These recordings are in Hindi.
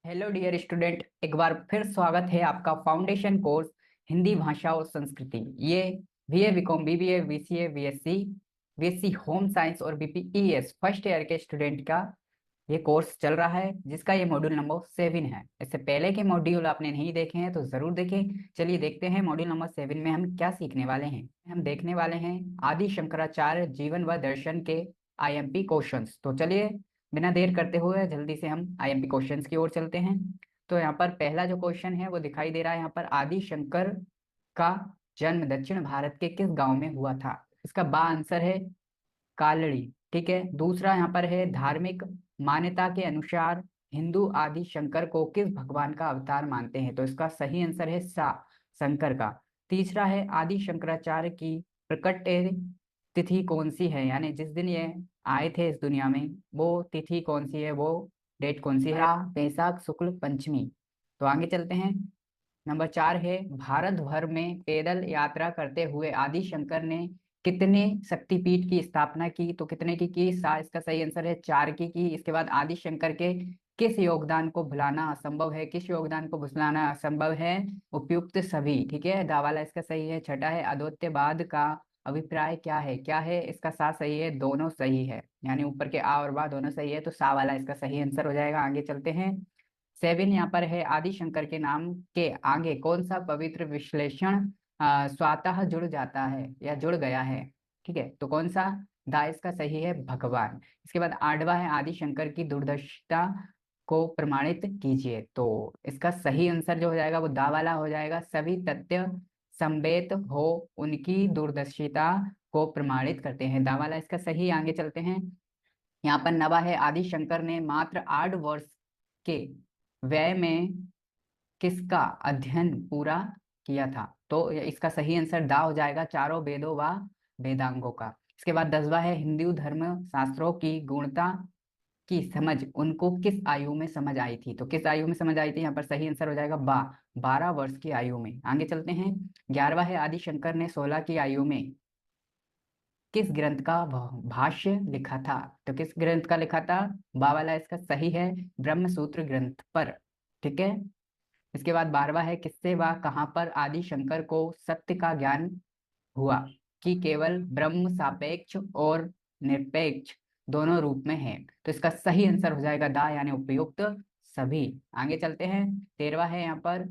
हेलो डियर स्टूडेंट, एक बार फिर स्वागत है आपका फाउंडेशन कोर्स हिंदी भाषा और संस्कृति। ये BA BCom BBA BCA BSc BSc home science और बीपीईएस फर्स्ट ईयर के स्टूडेंट का ये कोर्स चल रहा है, जिसका ये मॉड्यूल नंबर 7 है। इससे पहले के मॉड्यूल आपने नहीं देखे हैं तो जरूर देखें। चलिए देखते हैं मॉड्यूल नंबर 7 में हम क्या सीखने वाले हैं। हम देखने वाले हैं आदि शंकराचार्य जीवन व दर्शन के आईएमपी क्वेश्चंस। तो चलिए बिना देर करते हुए जल्दी से हम आईएमपी क्वेश्चंस की ओर चलते हैं। तो यहाँ पर पहला जो क्वेश्चन है वो दिखाई दे रहा है। यहाँ पर आदि शंकर का जन्म दक्षिण भारत के किस गांव में हुआ था? इसका बा आंसर है कालड़ी। ठीक है। दूसरा यहाँ पर है धार्मिक मान्यता के अनुसार हिंदू आदि शंकर को किस भगवान का अवतार मानते हैं? तो इसका सही आंसर है सा, शंकर का। तीसरा है आदि शंकराचार्य की प्रकट तिथि कौन सी है, यानी जिस दिन ये आए थे इस दुनिया में वो तिथि कौन सी है, वो डेट कौन सी है? बैसाख शुक्ल पंचमी। तो आगे चलते हैं। नंबर 4 है भारत भर में पैदल यात्रा करते हुए आदि शंकर ने कितने शक्तिपीठ की स्थापना की? तो कितने की सा, इसका सही आंसर है 4 की। इसके बाद आदि शंकर के किस योगदान को भुलाना असंभव है? किस योगदान को भुलाना असंभव है? उपयुक्त सभी। ठीक है, दावाला इसका सही है। छठा है अद्वैतवाद का अभिप्राय क्या है? क्या है? इसका सा सही है, दोनों सही है, यानी ऊपर के आ और बा दोनों सही है, तो सा वाला इसका सही आंसर हो जाएगा। आगे चलते हैं। 7 यहाँ पर है आदि शंकर के नाम के आगे कौन सा पवित्र विश्लेषण स्वतः जुड़ जाता है या जुड़ गया है? ठीक है, तो कौन सा? दा इसका सही है, भगवान। इसके बाद 8वां है आदि शंकर की दूरदर्शिता को प्रमाणित कीजिए। तो इसका सही आंसर जो हो जाएगा वो दा वाला हो जाएगा। सभी तथ्य संवेद हो उनकी दूरदर्शिता को प्रमाणित करते हैं, दा वाला इसका सही। आगे चलते हैं। यहाँ पर 9वां है आदि शंकर ने मात्र 8 वर्ष के व्यय में किसका अध्ययन पूरा किया था? तो इसका सही आंसर दा हो जाएगा, चारों वेदों व वेदांगों का। इसके बाद 10वां है हिंदू धर्म शास्त्रों की गुणता की समझ उनको किस आयु में समझ आई थी? तो किस आयु में समझ आई थी? यहाँ पर सही आंसर हो जाएगा 12 वर्ष की आयु में। आगे चलते हैं। 11वां है आदि शंकर ने 16 की आयु में किस ग्रंथ का भाष्य लिखा था? तो किस ग्रंथ का लिखा था? बा वाला इसका सही है, ब्रह्म सूत्र ग्रंथ पर। ठीक है। इसके बाद 12वां है किससे व कहाँ पर आदि शंकर को सत्य का ज्ञान हुआ कि केवल ब्रह्म सापेक्ष और निरपेक्ष दोनों रूप में है? तो इसका सही आंसर हो जाएगा दा, यानी उपयुक्त सभी। आगे चलते हैं। 13वां है यहाँ पर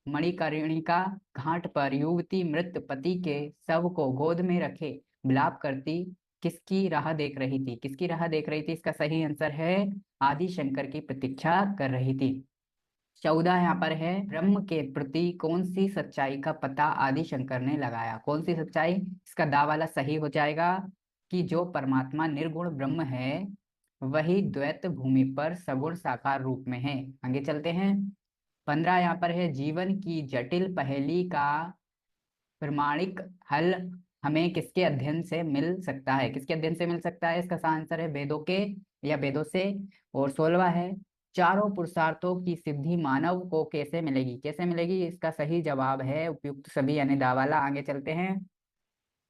मणिकर्णिका घाट पर युवती मृत पति के शव को गोद में रखे विलाप करती किसकी राह देख रही थी? किसकी राह देख रही थी? इसका सही आंसर है आदि शंकर की प्रतीक्षा कर रही थी। 14 यहाँ पर है ब्रह्म के प्रति कौन सी सच्चाई का पता आदि शंकर ने लगाया? कौन सी सच्चाई? इसका दा वाला सही हो जाएगा कि जो परमात्मा निर्गुण ब्रह्म है वही द्वैत भूमि पर सगुण साकार रूप में है। आगे चलते हैं। 15 यहाँ पर है जीवन की जटिल पहेली का प्रमाणिक हल हमें किसके अध्ययन से मिल सकता है? किसके अध्ययन से मिल सकता है? इसका सही आंसर है वेदों के या वेदों से। और 16वां है चारों पुरुषार्थों की सिद्धि मानव को कैसे मिलेगी? कैसे मिलेगी? इसका सही जवाब है उपयुक्त सभी, यानी दावाला। आगे चलते हैं।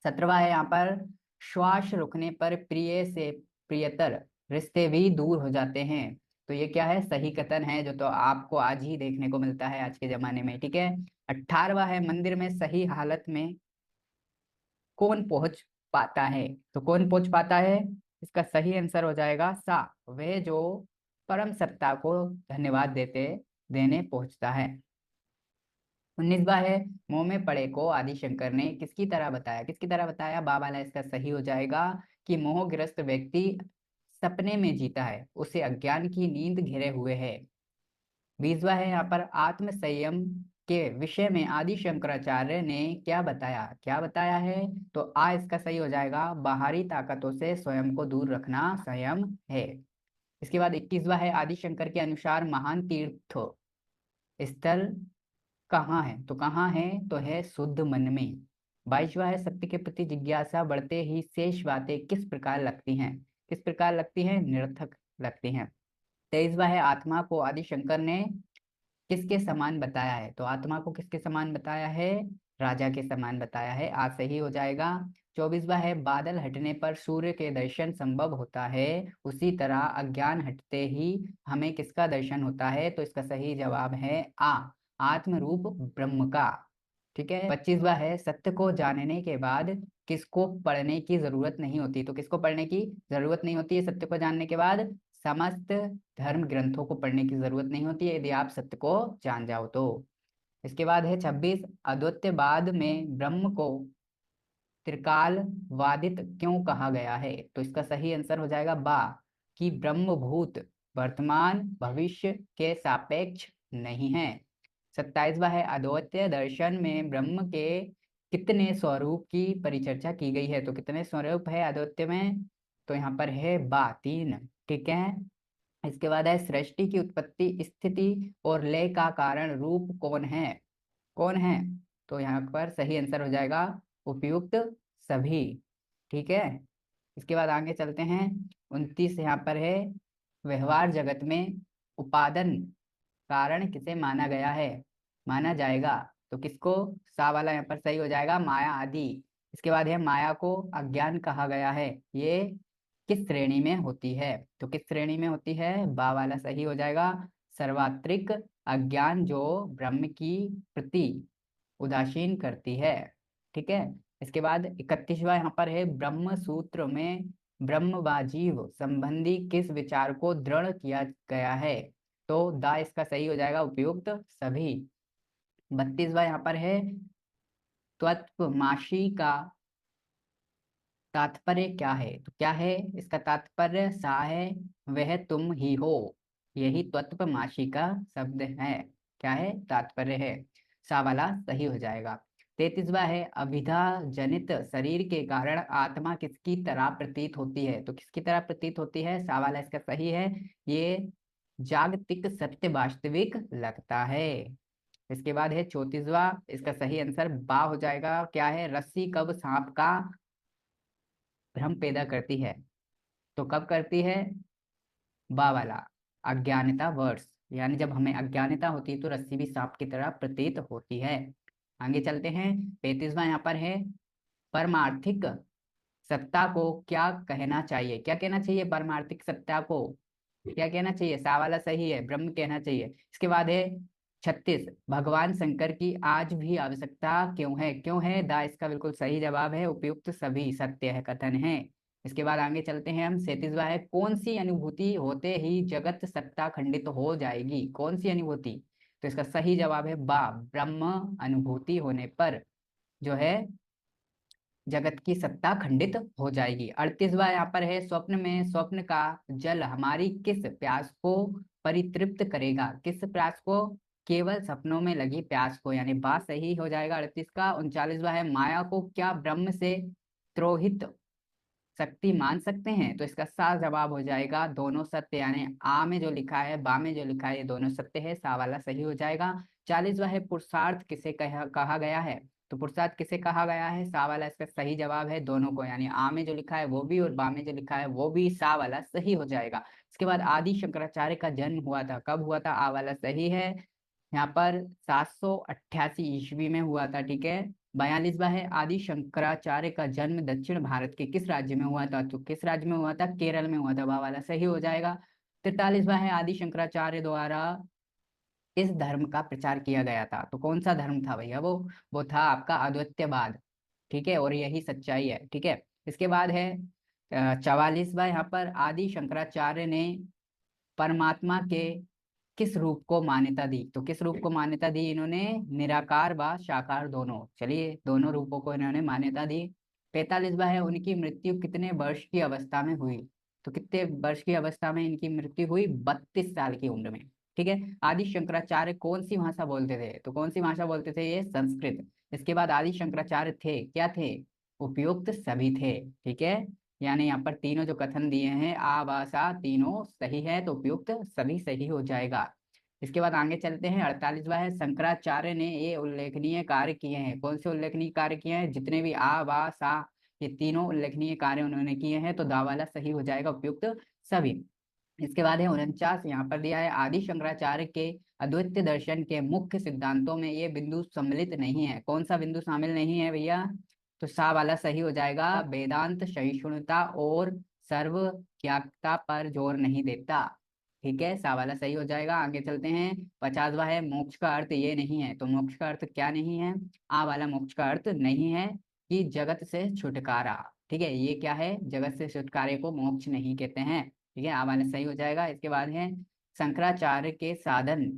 17वां है यहाँ पर श्वास रुकने पर प्रिय से प्रियतर रिश्ते भी दूर हो जाते हैं। तो ये क्या है? सही कथन है, जो तो आपको आज ही देखने को मिलता है आज के जमाने में। ठीक है। 18वां है मंदिर में सही हालत में कौन पहुंच पाता है? तो कौन पहुंच पाता है? इसका सही आंसर हो जाएगा सा, वह जो परम सत्ता को धन्यवाद देने पहुंचता है। 19वां है मुंह में पड़े को आदि शंकर ने किसकी तरह बताया? किसकी तरह बताया? बा वाला इसका सही हो जाएगा कि मोहग्रस्त व्यक्ति सपने में जीता है, उसे अज्ञान की नींद घेरे हुए है। 20वां है यहाँ पर आत्म संयम के विषय में आदि शंकराचार्य ने क्या बताया? क्या बताया है? तो आ इसका सही हो जाएगा, बाहरी ताकतों से स्वयं को दूर रखना संयम है। इसके बाद 21वां है आदि शंकर के अनुसार महान तीर्थ स्थल कहाँ है? तो कहाँ है? तो है शुद्ध मन में। 22वां है सत्य के प्रति जिज्ञासा बढ़ते ही शेष बातें किस प्रकार लगती हैं? किस प्रकार लगती हैं? निरर्थक लगती हैं। 23वां है आत्मा को आदि शंकर ने किसके समान बताया है? तो आत्मा को किसके समान बताया है? राजा के समान बताया है, आ सही हो जाएगा। 24वां है बादल हटने पर सूर्य के दर्शन संभव होता है, उसी तरह अज्ञान हटते ही हमें किसका दर्शन होता है? तो इसका सही जवाब है आ, आत्म रूप ब्रह्म का। ठीक है। 25वां है सत्य को जानने के बाद किसको पढ़ने की जरूरत नहीं होती? तो किसको पढ़ने की जरूरत नहीं होती है सत्य को जानने के बाद? समस्त धर्म ग्रंथों को पढ़ने की जरूरत नहीं होती है यदि आप सत्य को जान जाओ तो। इसके बाद है 26, अद्वैतवाद में ब्रह्म को त्रिकालवादित क्यों कहा गया है? तो इसका सही आंसर हो जाएगा बा, कि ब्रह्म भूत वर्तमान भविष्य के सापेक्ष नहीं है। 27वां है अद्वैत दर्शन में ब्रह्म के कितने स्वरूप की परिचर्चा की गई है? तो कितने स्वरूप है अद्वैत में? तो यहाँ पर है बा, 3। ठीक है। इसके बाद है सृष्टि की उत्पत्ति स्थिति और लय का कारण रूप कौन है? कौन है? तो यहाँ पर सही आंसर हो जाएगा उपयुक्त सभी। ठीक है। इसके बाद आगे चलते हैं। 29 यहाँ पर है व्यवहार जगत में उपादान कारण किसे माना गया है? माना जाएगा। तो किसको? सा वाला यहाँ पर सही हो जाएगा, माया आदि। इसके बाद है माया को अज्ञान कहा गया है, ये किस श्रेणी में होती है? तो किस श्रेणी में होती है? बा वाला सही हो जाएगा, सर्वात्रिक अज्ञान जो ब्रह्म की प्रति उदासीन करती है। ठीक है। इसके बाद 31वां यहाँ पर है ब्रह्म सूत्र में ब्रह्म व जीव संबंधी किस विचार को दृढ़ किया गया है? तो दा इसका सही हो जाएगा उपयुक्त सभी। 32वां यहाँ पर है त्वत्वमाशी का तात्पर्य क्या है? तो क्या है इसका तात्पर्य? सा है वह तुम ही हो, यही त्वत्वमाशी का शब्द है। क्या है? तात्पर्य है। सा वाला सही हो जाएगा। 33वां है अभिधा जनित शरीर के कारण आत्मा किसकी तरह प्रतीत होती है? तो किसकी तरह प्रतीत होती है? सा वाला इसका सही है, ये जागतिक सत्य वास्तविक लगता है। इसके बाद है 34वां, इसका सही आंसर बा हो जाएगा। क्या है? रस्सी कब सांप का भ्रम पैदा करती है? तो कब करती है? बा वाला, अज्ञानता वर्ष, यानी जब हमें अज्ञानता होती है तो रस्सी भी सांप की तरह प्रतीत होती है। आगे चलते हैं। 35वां यहाँ पर है परमार्थिक सत्ता को क्या कहना चाहिए? क्या कहना चाहिए परमार्थिक सत्ता को? क्या कहना चाहिए? सा वाला सही है, ब्रह्म कहना चाहिए। इसके बाद है 36, भगवान शंकर की आज भी आवश्यकता क्यों है? क्यों है? दा इसका बिल्कुल सही जवाब है, उपयुक्त सभी सत्य है कथन है। इसके बाद आगे चलते हैं हम। 37वां है कौन सी अनुभूति होते ही जगत सत्ता खंडित हो जाएगी? कौन सी अनुभूति? तो इसका सही जवाब है बा, ब्रह्म अनुभूति होने पर जो है जगत की सत्ता खंडित हो जाएगी। 38वां यहाँ पर है स्वप्न में स्वप्न का जल हमारी किस प्यास को परितृप्त करेगा? किस प्यास को? केवल सपनों में लगी प्यास को, यानी बात सही हो जाएगा 38 का। 39वां है माया को क्या ब्रह्म से त्रोहित शक्ति मान सकते हैं? तो इसका सा जवाब हो जाएगा दोनों सत्य, यानी आ में जो लिखा है बा में जो लिखा है ये दोनों सत्य है, सा वाला सही हो जाएगा। 40वां है पुरुषार्थ किसे कहा गया है? तो पुरुषार्थ किसे कहा गया है? सा वाला इसका सही जवाब है दोनों को, यानी आ में जो लिखा है वो भी और बा में जो लिखा है वो भी, सा वाला सही हो जाएगा। इसके बाद आदि शंकराचार्य का जन्म हुआ था, कब हुआ था? आ वाला सही है, यहाँ पर 788 ईस्वी में हुआ था। ठीक है। 42वां है आदि शंकराचार्य का जन्म दक्षिण भारत के किस राज्य में हुआ था? तो किस राज्य में हुआ था? केरल में हुआ था, वह वाला सही हो जाएगा। 43वां है आदि शंकराचार्य द्वारा इस धर्म का प्रचार किया गया था, तो कौन सा धर्म था भैया? वो था आपका अद्वैतवाद। ठीक है, और यही सच्चाई है। ठीक है। इसके बाद है 44वां यहाँ पर आदि शंकराचार्य ने परमात्मा के किस रूप को मान्यता दी? तो किस रूप को मान्यता दी इन्होंने? निराकार व साकार दोनों, चलिए दोनों रूपों को इन्होंने मान्यता दी। 45वां है उनकी मृत्यु कितने वर्ष की अवस्था में हुई? तो कितने वर्ष की अवस्था में इनकी मृत्यु हुई? 32 साल की उम्र में। ठीक है। आदि शंकराचार्य कौन सी भाषा बोलते थे? तो कौन सी भाषा बोलते थे? ये संस्कृत। इसके बाद आदि शंकराचार्य थे, क्या थे? उपयुक्त सभी थे। ठीक है। यानी यहाँ पर तीनों जो कथन दिए हैं आ बा सा तीनों सही है, तो उपयुक्त सभी सही हो जाएगा। इसके बाद आगे चलते हैं। 48वां है शंकराचार्य ने ये उल्लेखनीय कार्य किए हैं, कौन से उल्लेखनीय कार्य किए हैं? जितने भी आ बा सा ये तीनों उल्लेखनीय कार्य उन्होंने किए हैं, तो दा वाला सही हो जाएगा, उपयुक्त सभी। इसके बाद है 49, यहाँ पर दिया है आदि शंकराचार्य के अद्वैत दर्शन के मुख्य सिद्धांतों में ये बिंदु सम्मिलित नहीं है। कौन सा बिंदु शामिल नहीं है भैया? तो सा वाला सही हो जाएगा, वेदांत सहिष्णुता और सर्वज्ञता पर जोर नहीं देता। ठीक है, सा वाला सही हो जाएगा। आगे चलते हैं। 50वां है मोक्ष का अर्थ ये नहीं है। तो मोक्ष का अर्थ क्या नहीं है? आ वाला मोक्ष का अर्थ नहीं है कि जगत से छुटकारा। ठीक है, ये क्या है? जगत से छुटकारे को मोक्ष नहीं कहते हैं। ठीक है, आ वाला सही हो जाएगा। इसके बाद है शंकराचार्य के साधन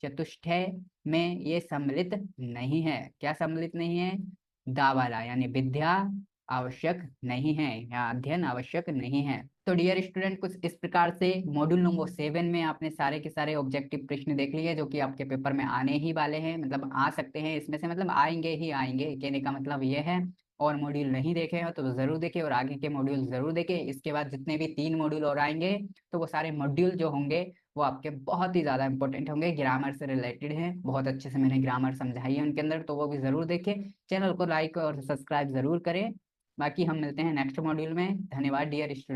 चतुष्टय में ये सम्मिलित नहीं है। क्या सम्मिलित नहीं है? दा वाला, यानी विद्या आवश्यक नहीं है या अध्ययन आवश्यक नहीं है। तो डियर स्टूडेंट, कुछ इस प्रकार से मॉड्यूल नंबर 7 में आपने सारे के सारे ऑब्जेक्टिव प्रश्न देख लिए जो कि आपके पेपर में आने ही वाले हैं, मतलब आ सकते हैं इसमें से, मतलब आएंगे ही आएंगे, कहने का मतलब ये है। और मॉड्यूल नहीं देखे हो तो जरूर देखें और आगे के मॉड्यूल जरूर देखें। इसके बाद जितने भी 3 मॉड्यूल और आएंगे तो वो सारे मॉड्यूल जो होंगे वो आपके बहुत ही ज्यादा इंपॉर्टेंट होंगे, ग्रामर से रिलेटेड हैं। बहुत अच्छे से मैंने ग्रामर समझाई है उनके अंदर, तो वो भी जरूर देखें। चैनल को लाइक और सब्सक्राइब जरूर करें। बाकी हम मिलते हैं नेक्स्ट मॉड्यूल में। धन्यवाद डियर स्टूडेंट।